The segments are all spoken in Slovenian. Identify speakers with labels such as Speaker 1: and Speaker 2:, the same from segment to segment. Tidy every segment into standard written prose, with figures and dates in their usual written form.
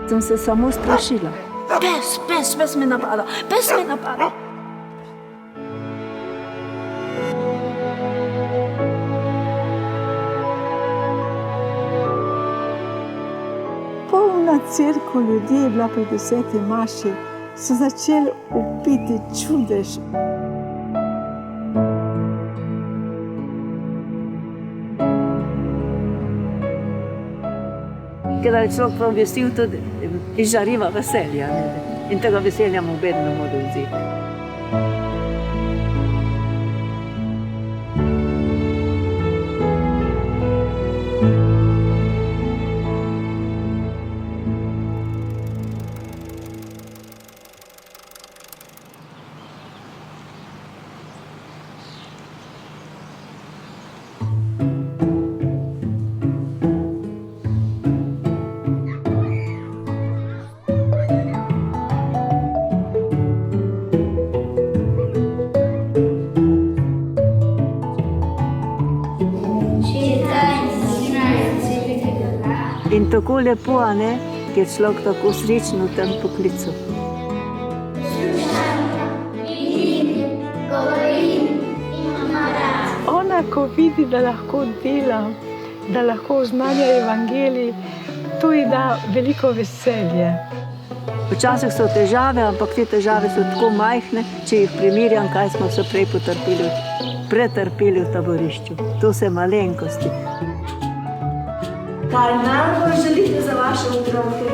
Speaker 1: Sem se samo strašila. Pes me napada, pes me napada.
Speaker 2: Polna cerkev ljudi je bila pri 10. maši, so začeli vpiti čudež.
Speaker 1: Kada je človek pa vesel, tudi izžariva veselja. In tega veselja mu vedno mora vzeti. In tako lepo, a ne, ker je človek tako srečen v tem poklicu.
Speaker 2: Ona, ko vidi, da lahko dela, da lahko oznanja evangelij, to ji da veliko veselje.
Speaker 1: Včasih so težave, ampak te težave so tako majhne, če jih primerjam, kaj smo vse prej pretrpeli v taborišču. To so malenkosti. Kaj najbolj želite za vaše otroke?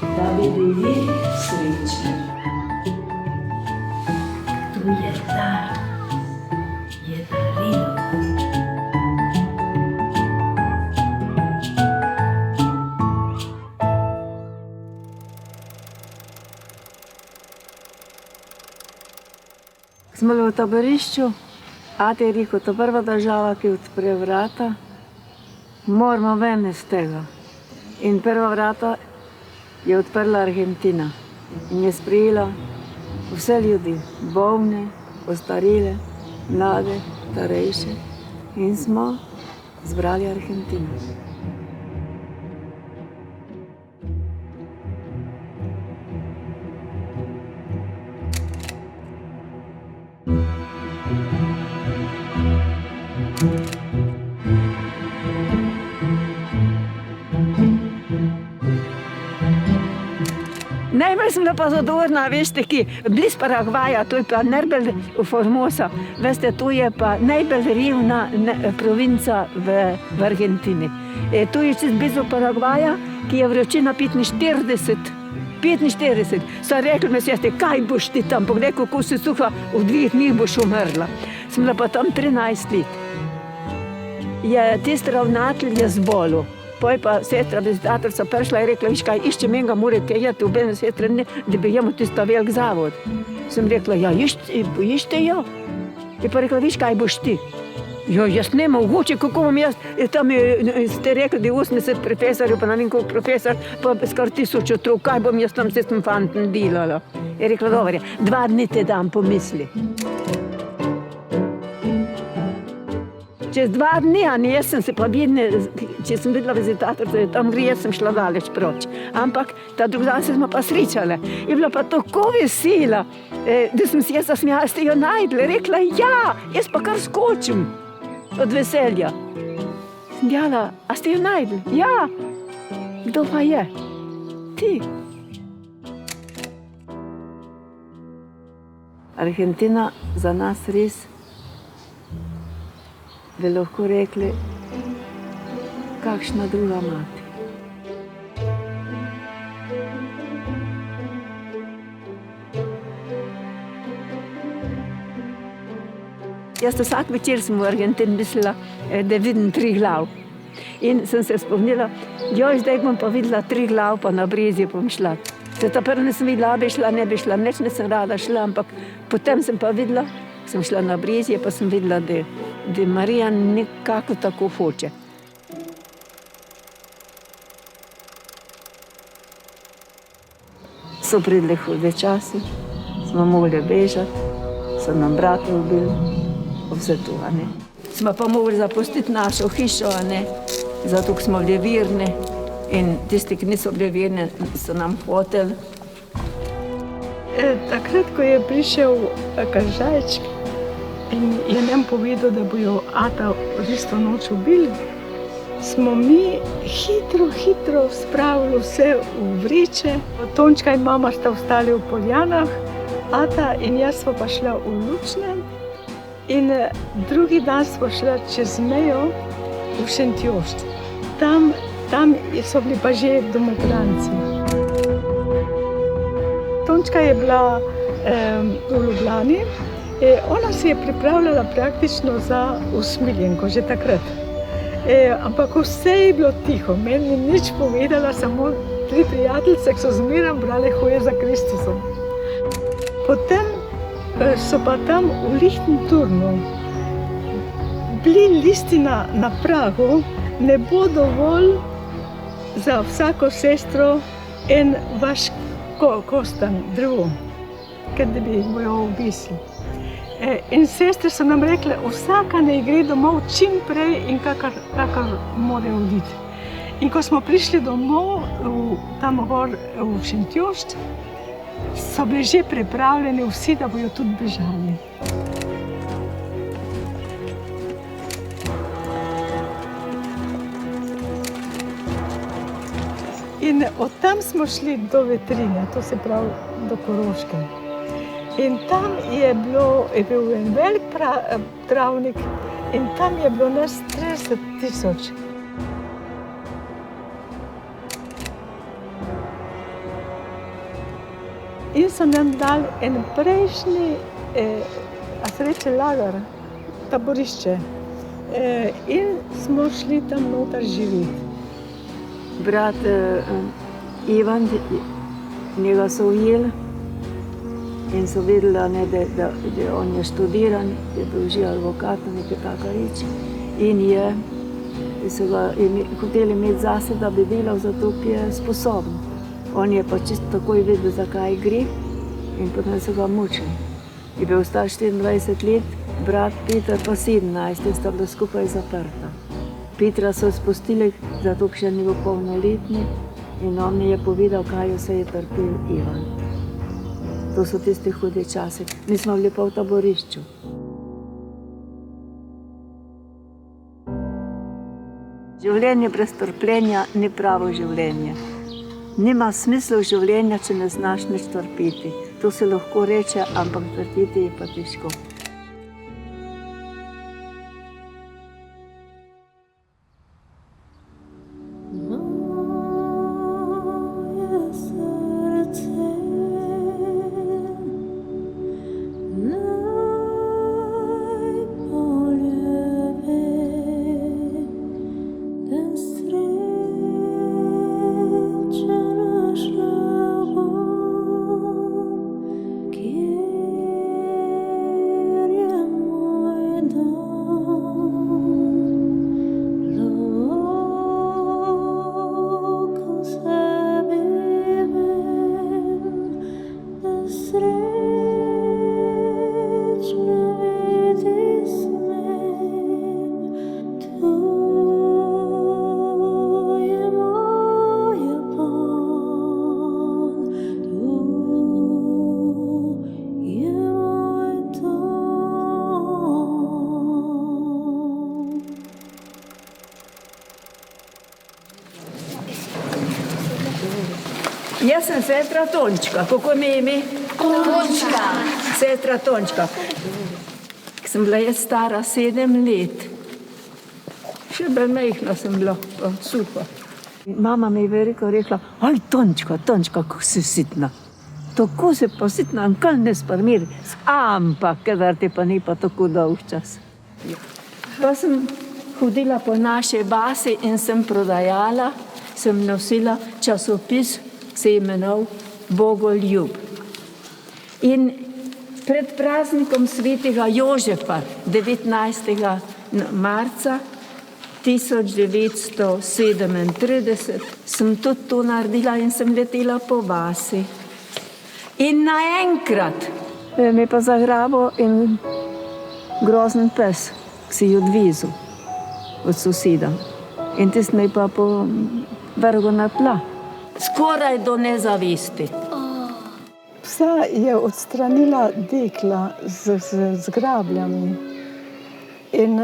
Speaker 1: Da bi bili srečni. To je dar, je darilo. Smo v taborišču, ate je rekel, to prva država, ki odpre vrata, moramo ven iz tega. In prva vrata je odprla Argentina in je sprejela vse ljudi, bolne, ostarile, mlade, starejše. In smo zbrali Argentino. Najbolj sem bila pa zadovoljna, veste, ki bliz Paragvaja, to je pa najbolj Formosa. Veste, to je pa najbolj revna provinca v Argentini. To je čez blizu Paragvaja, ki je vročina 45. 45. So rekli mi, sestre, kaj boš ti tam? Poglej, kako si suha, v 2 dneh boš umrla. Sem bila pa tam 13 let. Tisti ravnatelj je zbolel. Poj pa sestra vizitatorica prišla in rekla, viš kaj, išče menga morate jeti, obene sestre ne, da bi jemo tisto velik zavod. Sem rekla, ja, išče jo. Je pa rekla, viš kaj boš ti? Jo, jaz ne mogoče, kako bom jaz, tam ste rekli, da je 80 profesorjev, pa na nekog profesor, pa skoraj 1000 otrok, kaj bom jaz tam s tem fantom delala? Je rekla, dobro, 2 dni te dam pomisli. Čez 2 dni, a ne, jaz sem se pa vidne, če sem videla vizitatorico, tam gre, jaz sem šla daleč proč. Ampak ta drug dan se smo pa srečale. Je bila pa tako vesela, da sem si jaz zasmejala, ste jo najdli. Rekla, ja, jaz pa kar skočim od veselja. Sem dejala, a ste jo najdli? Ja. Kdo pa je? Ti. Argentina za nas res, bi lahko rekli, kakšna druga mati. Jaz vsak večer sem v Argentini mislila, da vidim 3 glav. In sem se spomnila, joj, zdaj bom pa videla 3 glav, pa na Brezje bom šla. Ta prva nisem videla, bi šla, ne bi šla, nič nisem rada šla, ampak potem sem pa videla, sem šla na Brezje, pa sem videla, da Marija nekako tako hoče. So pridli hude časi, smo mogli bežati, so nam brata ubili, vse to, a ne. Smo pa mogli zapustiti našo hišo, a ne, zato smo bili virni In tisti, ki niso bili verni, so nam hoteli.
Speaker 2: Takrat, ko je prišel Kažajček in je nam povedal, da bojo ata tisto noč ubili, smo mi hitro spravili vse v vreče. Tončka in mama sta ostali v Poljanah, ata in jaz sva pa šla v Lučne. In drugi dan smo šla čez mejo v Šentjošt. Tam so bili pa že domobranci. Tončka je bila v Ljubljani. Ona se je pripravljala praktično za usmiljenko že takrat. Ampak vse je bilo tiho, meni ni nič povedala, samo 3 prijateljice, ki so zmeraj brale Hoje za Kristusom. Potem so pa tam v Lichtenturnu bili listina na pragu, ne bo dovolj za vsako sestro en vaš kostan drevo, ker da bi jo obisli. In sestre so nam rekle, vsaka naj gre domov čim prej in kakor more oditi. In ko smo prišli domov, tam gor v Šentjošt, so bili že pripravljeni vsi, da bojo tudi bežali. In od tam smo šli do Vetrine, to se pravi do Koroške. In tam je bil en velik travnik in tam je bilo nas 30 000. In so nam dali en prejšnji, a se reče lager, taborišče. In smo šli tam noter živeti.
Speaker 1: Brat Ivan, njega so ujeli in so vedeli, da on je študiran, je bil že advokat, nekaj taka reči. In so ga hoteli imeti zase, da bi delal zato, ki je sposoben. On je pa čisto takoj vedel, zakaj gre in potem so ga mučili. Je bil star 24 let, brat Peter pa 17 in sta bila skupaj zaprta. Petra so spustili, zato še ni bil polnoletni in on mi je povedal, kaj vse je trpel Ivan. To so tisti hudi časi. Mi smo bili pa v taborišču. Življenje brez trpljenja ni pravo življenje. Nima smisla življenja, če ne znaš nič trpeti. To se lahko reče, ampak trpeti je pa težko. Jaz sem sestra Tončka. Kako mi je ime?
Speaker 3: Tončka.
Speaker 1: Sestra Tončka. Sem bila jaz stara 7 let. Še bolj majhna sem bila, pa suha. Mama mi je veliko rekla, aj Tončka, kako si sitna. Tako si pa sitna, nikoli ne sparmiri. Ampak, kadar ti pa ni pa tako dolg čas. Pa sem hodila po naši vasi in sem prodajala, sem nosila časopis, se je imenoval Bogoljub. In pred praznikom svetega Jožefa, 19. marca 1937, sem tudi to naredila in sem letela po vasi. In naenkrat me pa zagrabil en grozen pes, ki si je odvezal od soseda. In tisti me je pa vrgel na tla. Skoraj do nezavesti.
Speaker 2: Psa je odstranila dekla z grabljami in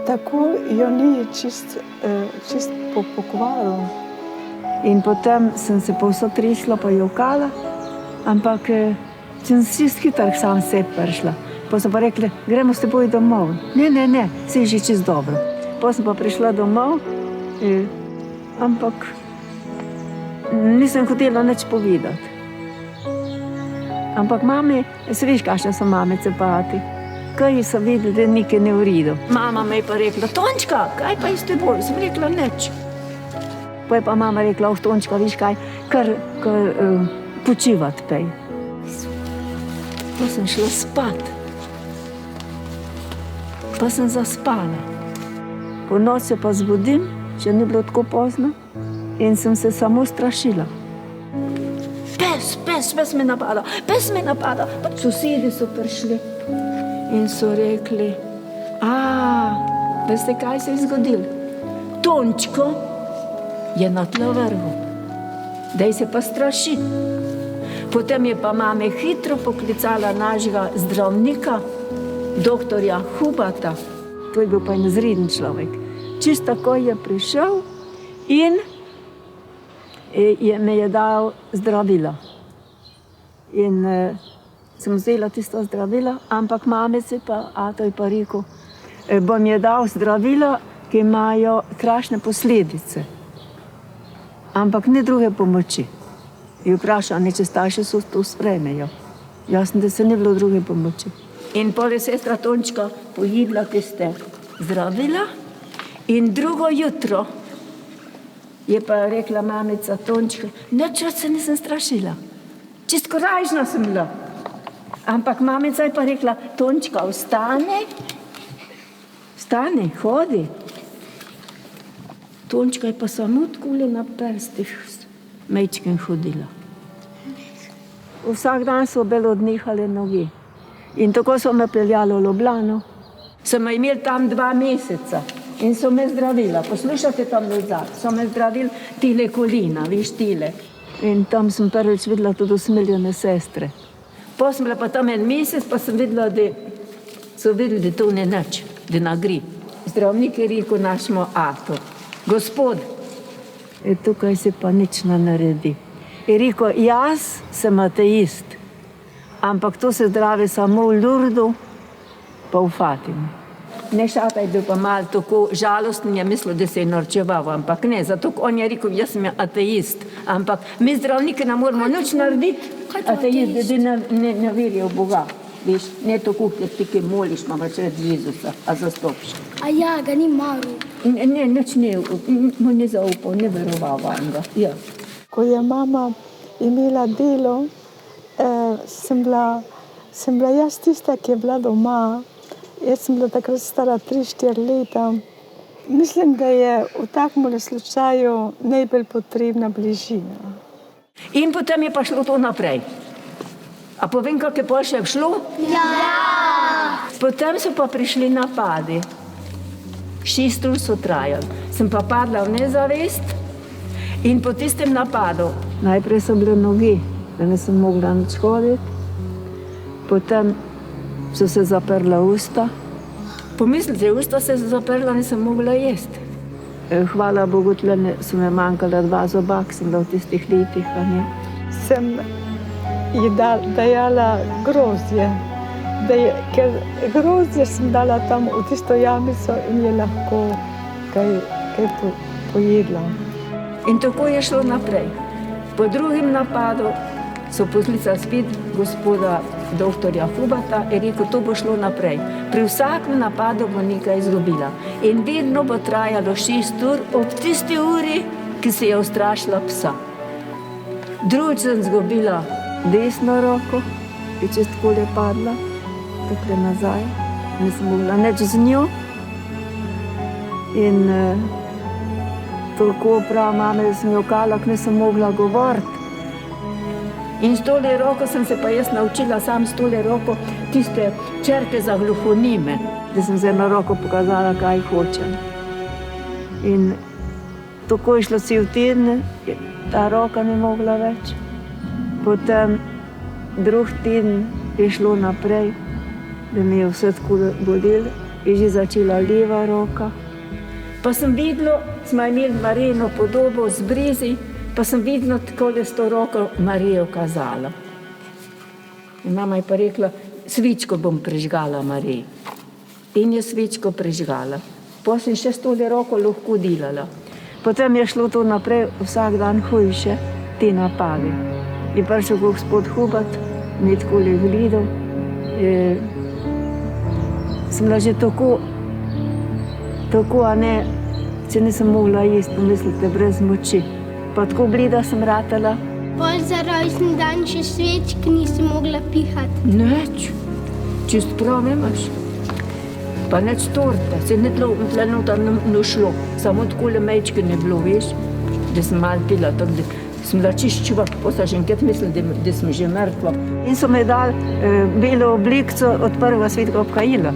Speaker 2: tako jo ni čist pokvaril. In potem sem se povsod tresla pa jokala, ampak sem čist hitro sam sebi prišla. Pa so pa rekli, gremo s teboj domov. Ne, se je že čist dobro. Pa sem pa prišla domov, ampak nisem hotela nič povedati. Ampak mami, se veš, kakšne so mamice pati. Kaj so videli, da nekaj ne v redu. Mama me je pa rekla, Tončka, kaj pa je s teboj? Sem rekla, nič. Pa je pa mama rekla, Tončka, veš kaj, kar počivat pej. Pa sem šla spat. Pa sem zaspala. Po noč se pa zbudim, še ni bilo tako pozno, in sem se samo strašila. Pes me napada. Pa sosedi so prišli in so rekli, veste, kaj se je zgodilo? Tončko je na tla vrgel. Daj se pa straši. Potem je pa mame hitro poklicala našega zdravnika, doktorja Hubata. To je bil pa izreden človek. Čisto tako je prišel in me je dal zdravila. In sem vzela tisto zdravila, ampak mamici pa, ato je pa rekel, bom je dal zdravila, ki imajo strašne posledice. Ampak ni druge pomoči. Je vprašal, če starši so to sprejmejo. Jasno, da se ni bilo druge pomoči. In pol je sestra Tončka pojedla tiste zdravila in drugo jutro je pa rekla mamica Tončka, nič se nisem strašila. Čist korajžna sem bila. Ampak mamica je pa rekla, Tončka, vstani, hodi. Tončka je pa samo tkule na prstih mečken hodila. Vsak dan so bele odnehale nogi. In tako so me peljali v Ljubljano. Sem imel tam 2 meseca in so me zdravila. Poslušajte tam nazaj, so me zdravili tile kolina, viš tile. In tam sem prvič videla tudi usmiljene sestre. Pa sem bila pa tam 1 mesec, pa sem videla, da so videli, da to ne nič, da ne gre. Zdravnik je rekel našemu atu, gospod, tukaj se pa nič ne naredi. Je rekel, jaz sem ateist, ampak to se zdravi samo v Lurdu, pa v Fatimi. Nešata je bil pa malo tako žalosten, je mislil, da se je norčeval, ampak ne, zato on je rekel, jaz sem ateist, ampak mi zdravniki ne moramo nič narediti, ateist, da ne verijo v Boga. Veš, ne tako, ker ti kaj moliš, imaš reči Jezusa, a zastopiš.
Speaker 3: A ja, ga ni maril.
Speaker 2: Ne, nič mu ne zaupal, ne veroval vanga. Ja. Ko je mama imela delo, sem bila jaz tista, ki je bila doma. Jaz sem bila takrat stara 3-4 leta. Mislim, da je v takem slučaju najbolj potrebna bližina. In potem je pa šlo to naprej. A povem, kako je pol še šlo? Ja! Potem so pa prišli napadi. 6 ur so trajali. Sem pa padla v nezavest in po tistem napadu. Najprej so bile nogi, da nisem mogla nič hoditi. Potem so se zaprla usta. Pomislite, usta se zaprla, nisem mogla jesti. Hvala Bogu, tle so me manjkala 2 zoba, ki sem bila v tistih letih. Sem ji dajala grozdje, ker grozdje sem dala tam v tisto jamico in je lahko kaj pojedla. In tako je šlo naprej. Po drugim napadu so poklicali spet gospoda doktorja Hubata in rekel, to bo šlo naprej. Pri vsakem napadu bo nekaj izgubila. In vedno bo trajalo 6 ur ob tisti uri, ki se je ustrašila psa. Drugič sem izgubila desno roko, ki je čez takole padla, takole nazaj. Nisem mogla nič z njo. In toliko prav mame, da sem jokala, ker nisem mogla govoriti. In s tole roko sem se pa jaz naučila sam s tole roko tiste črke za gluhonime, da sem z eno roko pokazala, kaj hočem. In
Speaker 1: tako je šlo cel teden, ta roka ni mogla več. Potem drug teden je šlo naprej, da mi je vse tako bolelo, je že začela leva roka. Pa sem videla, smo imeli Marijino podobo z brizi, pa sem videla, tako da s to roko Marijo kazala. In mama je pa rekla, svičko bom prižgala Mariji. In je svičko prižgala. Potem sem še s tole roko lahko delala. Potem je šlo to naprej vsak dan hujše, te napade. Je prišel gospod Hubat, mi je takole gledal. Sem bila že tako, a ne, če nisem mogla jesti, pomislite, brez moči. Pa tako bleda sem ratala.
Speaker 3: Pol za rojstni dan še svečk nisi mogla pihati.
Speaker 1: Neč, čist prav imaš. Pa neč torte, se ni tle noter ne šlo. Samo takole mečke ne bilo, veš, da sem malo pila, tako da sem bila čiščuva, pa sem že enkrat mislila, da sem že mrtva. In so mi dali belo oblikco od prvega svetega obhajila.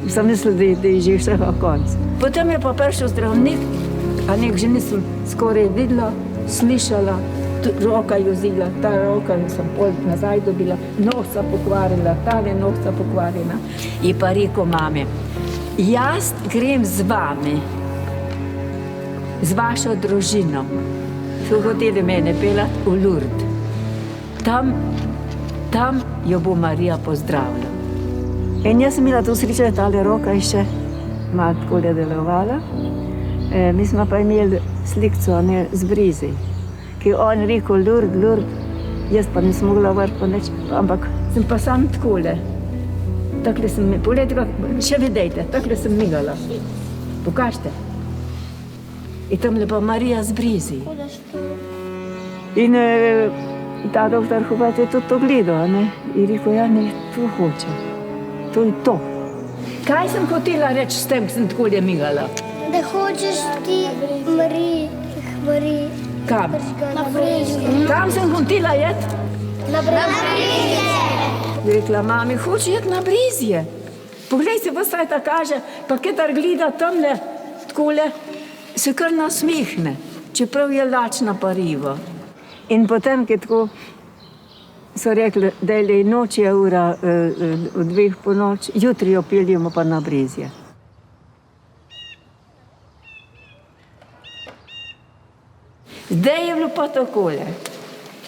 Speaker 1: Sem mislila, da je že vsega konc. Potem je pa prišel zdravnik, a nek že nisem skoraj videla, slišala, roka je vzela, ta roka sem pol nazaj dobila, nohca pokvarila, tale nohca pokvarjena. Je pa rekel mame, jaz grem z vami, z vašo družino. So hoteli mene peljati v Lourdes. Tam jo bo Marija pozdravila. In jaz sem imela to srečo, da tale roka je še malo takole delovala. Mi smo pa imeli slikco z brizi, ki je on rekel Lourdes, jaz pa nisem mogla vrti nič, ampak sem pa sam takole. Takle sem, pogledajte, še videjte, takle sem migala. Pokažite. In tamle pa Marija z brizi. In ta doktor Hubat je tudi to gledal, ne? In rekel, ja, ne, to hoče. To je to. Kaj sem hotela reči s tem, ko sem takole migala?
Speaker 3: Da hočeš ti Mariji
Speaker 1: Kam?
Speaker 3: na Brezje.
Speaker 1: Kam sem hotela jeti?
Speaker 3: Na Brezje.
Speaker 1: Je rekla, mami, hoče jeti na Brezje. Poglej se, pa saj ta kaže, pa ketar gleda tamle, takole, se kar nasmehne, čeprav je lačna pa riva. In potem, ki tako so rekli, da je noč je ura od 2 po noč, jutri jo peljemo pa na Brezje. Zdaj je bilo pa takole.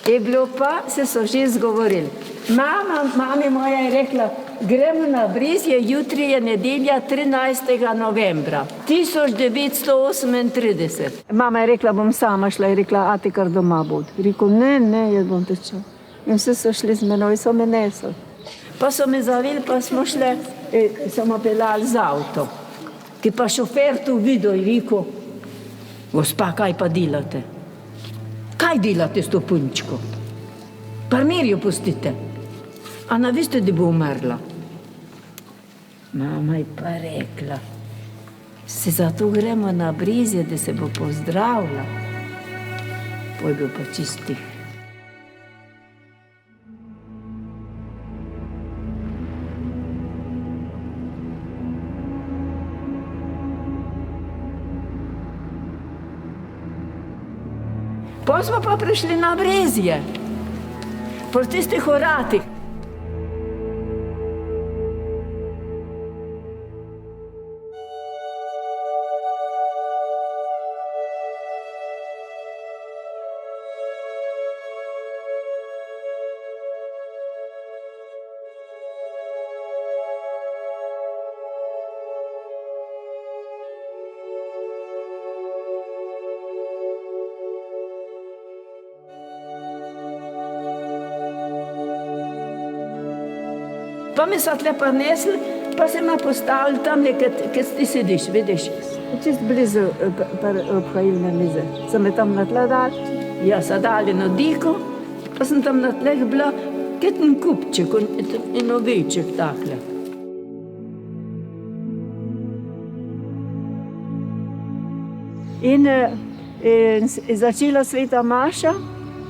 Speaker 1: Je bilo pa, se so že zgovorili. Mami moja je rekla, gremo na Brezje, jutri je nedelja 13. novembra 1938. Mama je rekla, bom sama šla, je rekla, a ti kar doma bod. Rekel, ne, jaz bom tečel. In vse so šli z menoj, so me nesli. Pa so me zavili, pa smo šli, smo peljali z avto. Ki pa šofer tu videl in rekel, gospa, kaj pa delate? Kaj delate s to punčko? Par jo pustite. A na veste, da bo umrla? Mama je pa rekla, se zato gremo na Brezje, da se bo pozdravila. Poj je bil pa čistih. Potem smo pa prišli na Brezje, po tistih vratih. Pa mi so tle pa nesli, pa se me postavili tam, kjer ti sediš, vidiš. Čist blizu obhajilne mize. So me tam na tle dali, jaz so dali na diko, pa sem tam na tleh bila, kot en kupček in oveček takle. In začela sveta maša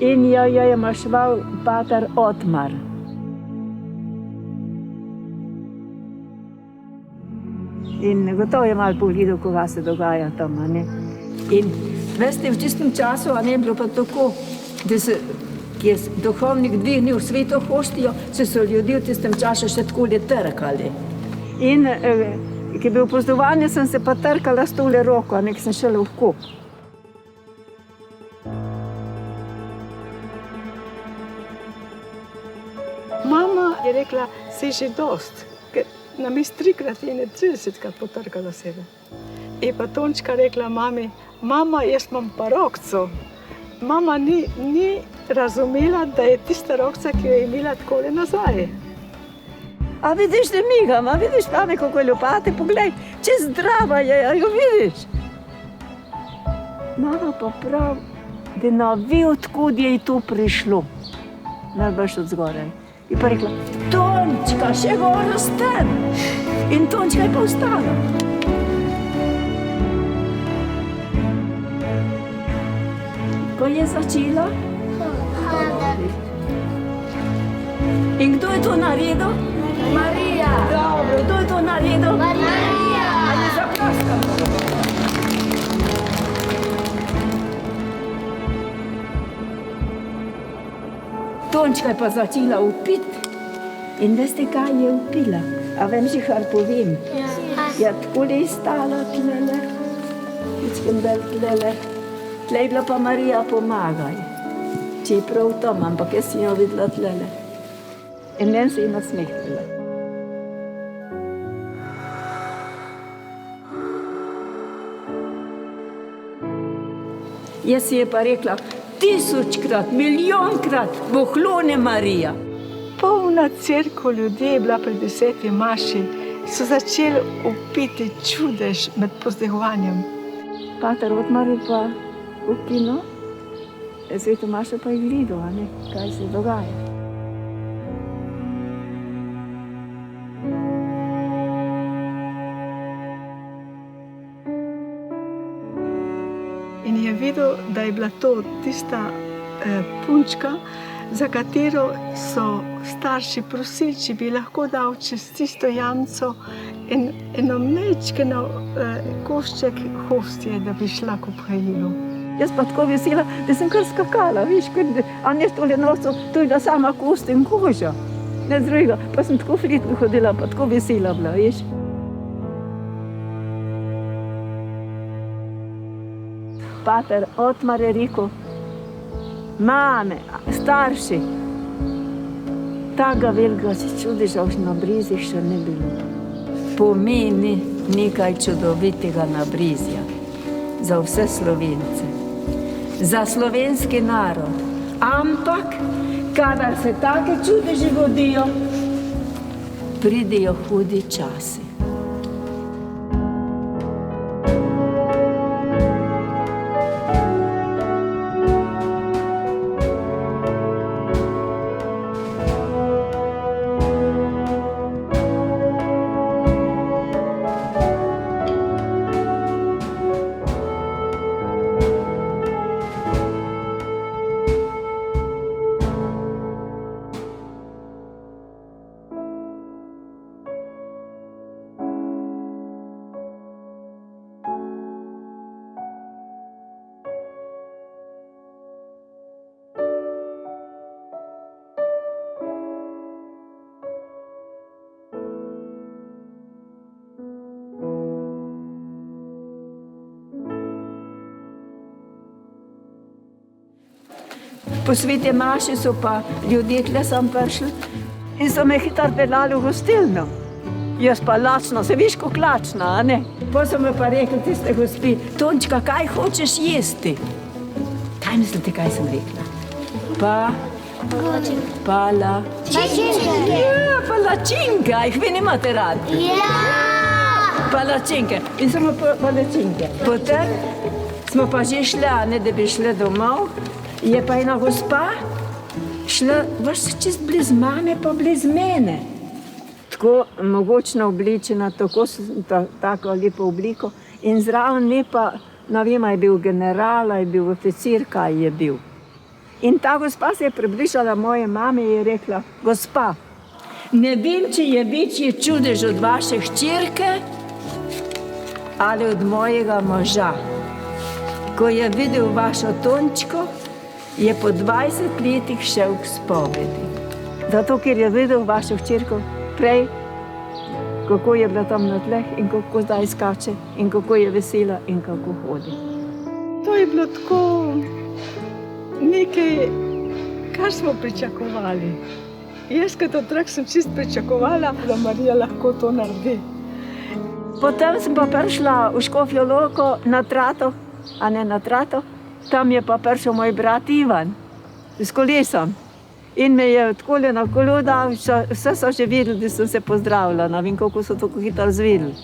Speaker 1: in jo je maševal pater Otmar. In gotovo je malo pogledal, kaj se dogaja tam, ne? In Veste, v tistem času, a ne bilo pa tako, da se je duhovnik dvignil sveto hostijo, so ljudje v tistem času še tako trkali. In ki je bil pozdovanje, sem se pa trkala s tole roko, nek sem šele v kup.
Speaker 2: Mama je rekla, si že dost, ker nam je 3-krat in 30-krat potrkala sebe. In pa Tončka rekla mami, mama, jaz imam pa rokco. Mama ni razumela, da je tista rokca, ki jo je imela takole nazaj.
Speaker 1: A vidiš, da migam, a vidiš, mame, kako je ljubate, poglej, če zdrava je, a jo vidiš? Mama pa prav, da ne ve, odkud je to prišlo. Najbrž od zgoraj. In pa rekla, Tončka, še gor ostan. In Tončka je pa ostala. Ko je začela? In kdo je to naredil?
Speaker 3: Marija.
Speaker 1: Dobro, kdo je to naredil?
Speaker 3: Marija.
Speaker 1: Ali zaproskamo? Tončka je pa začela upiti. In veste, kaj je upila? A vem že, kar povem. Ja, takole je stala tlele. Večkem bel tlele. Tle je bila pa Marija, pomagaj. Če je prav tam, ampak jaz sem jo videla tlele. In meni se je nasmehnila. Jaz si je pa rekla, 1000-krat, milijonkrat, bohlone Marija.
Speaker 2: Polna cerkev ljudi je bila pri 10. maši, so začeli upiti čudež med pozdehovanjem.
Speaker 1: Pater Otmar je pa v kino, Sveto mašo pa je gledal, a ne, kaj se dogaja.
Speaker 2: In je videl, da je bila to tista punčka, za katero so starši prosili, če bi lahko dal čez tisto jamco in eno mlečkeno košček hostije, da bi šla k obhajilu.
Speaker 1: Jaz pa tako vesela, da sem kar skakala, viš, a ne tole noco, to je bila sama kost in koža. Ne drugega, pa sem tako fritko hodila, pa tako vesela bila, viš. Pater Otmar je rekel, mame, starši, takega velikega čudeža na Brizjah še ne bilo. Pomeni nekaj čudovitega na Brizjah za vse Slovence, za slovenski narod. Ampak, kadar se take čudeži godijo, pridejo hudi časi. Po sveti maši so pa ljudje tle sem prišli in so me hitro peljali v gostilno. Jaz pa lačna, se viš kako lačna, a ne? Pa so me pa rekli tiste gospi, Tončka, kaj hočeš jesti? Kaj mislite, kaj sem rekla?
Speaker 3: Palačinke.
Speaker 1: Ja, palačinke, a jih vi nimate radi?
Speaker 3: Ja.
Speaker 1: Palačinke. In samo palačinke. Potem smo pa že šli, a ne, da bi šli domov. Je pa ena gospa šla vaš čist bliz mame, pa bliz mene. Tako mogočno obličena, tako lepo obliko. In zraven ne pa, ne vem, je bil general, je bil oficir, kaj je bil. In ta gospa se je približala moje mame in je rekla, gospa, ne vem, če je večji čudež od vaše hčerke ali od mojega moža. Ko je videl vašo Tončko, je po 20 letih šel k spovedi. Zato, ker je videl vašo hčerko prej, kako je bila tam na tleh in kako zdaj skače in kako je vesela in kako hodi.
Speaker 2: To je bilo tako nekaj, kar smo pričakovali. Jaz kot otrok sem čist pričakovala, da Marija lahko to naredi.
Speaker 1: Potem sem pa prišla v Škofjo Loko na Trato, a ne na Trato. Tam je pa prišel moj brat Ivan s kolesom. In me je takole na kolo dal, vse so že videli, da sem se pozdravila. Ne vem, kako so tako hitro zvedeli.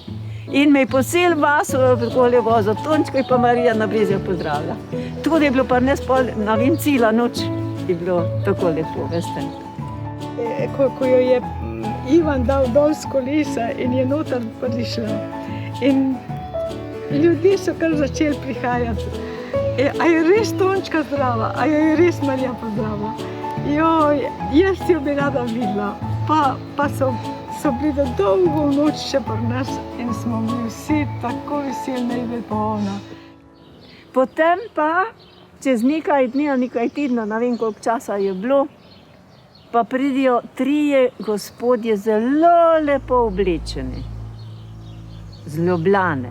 Speaker 1: In me je po cel vas takole vozil Tončko in pa Marija na Brezjah pozdravila. Tudi je bilo pa nespol, ne vem, cela noč je bilo tako lepo, veste.
Speaker 2: Ko jo je Ivan dal dol s kolesa in je noter prišla. In ljudje so kar začeli prihajati. A je res Tončka zdrava? A je res Marija pozdravila? Joj, jaz jo bi rada videla. Pa so bili do dolgo v noč še pri nas in smo bili vsi tako veseli, da je bila pa ona.
Speaker 1: Potem pa, čez nekaj dni, nekaj tedna, ne vem, koliko časa je bilo, pa pridijo 3 gospodje zelo lepo oblečeni, z Ljubljane.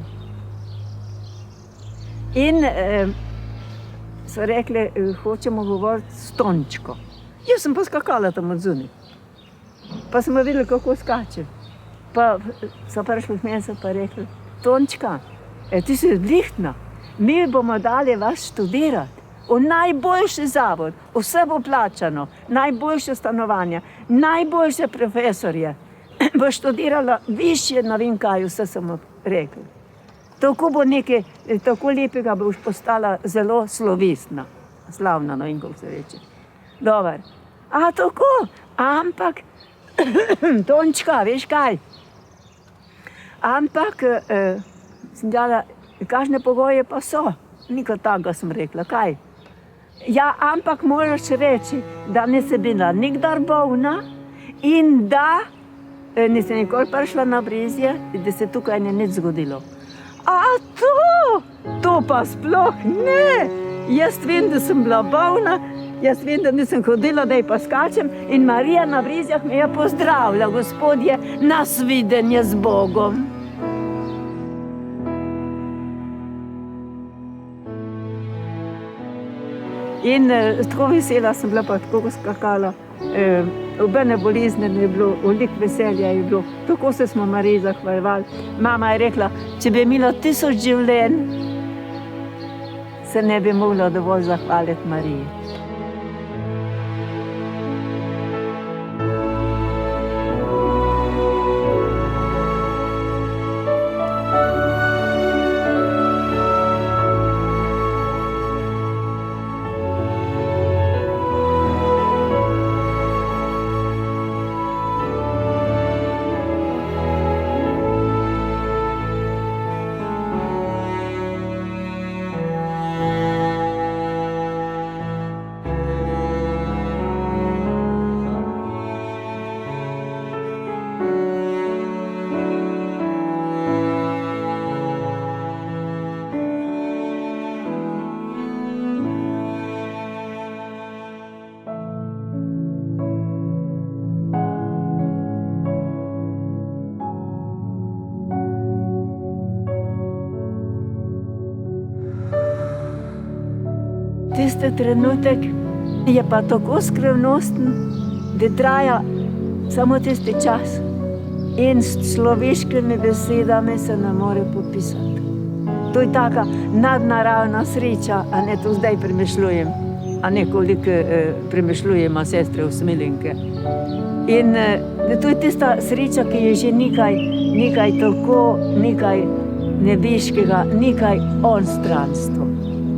Speaker 1: In so rekli, hočemo govoriti s Tončko. Jaz sem pa skakala tam od zunaj. Pa smo videli, kako skače. Pa so prišli v meni pa rekli, Tončka, ti si odlična, mi bomo dali vas študirati. V najboljši zavod, vse bo plačano, najboljše stanovanja, najboljše profesorje. Bo študirala višje, ne vem kaj, vse smo rekli. Tako bo nekaj, tako lepega boš postala zelo slovesna, slavna, ne vem, kako se reče. Dobar. A tako, ampak, Tončka, veš kaj? Ampak, sem dala, kakšne pogoje pa so? Nikaj takega sem rekla, kaj? Ja, ampak moraš reči, da nisi bila nikdar bolna in da nisi nikoli prišla na Brezje, da se tukaj ni nič zgodilo. A to pa sploh ne! Jaz vem, da sem bila bolna, jaz vem, da nisem hodila, da ji pa skačem in Marija na Brezjah me je pozdravila, Gospodje, nasvidenje z Bogom. In tako vesela sem bila, pa tako skakala. Obene bolezni ni bilo, veliko veselja je bilo. Tako se smo Mariji zahvaljevali. Mama je rekla, če bi imela 1000 življenj, se ne bi mogla dovolj zahvaliti Mariji. Tisti trenutek je pa tako skrivnosten, da traja samo tisti čas. In s človeškimi besedami se ne more popisati. To je taka nadnaravna sreča, a ne to zdaj premišljujem, a ne koliko premišljujemo sestre v Smilinke. In to je tista sreča, ki je že nekaj tako, nekaj nebeškega, nekaj onstranstvo.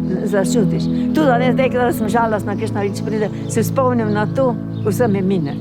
Speaker 1: Začutiš. Tudi ne zdaj, kada sem žalostna, kakšna reč pride, se spomnim na to, vse me mine.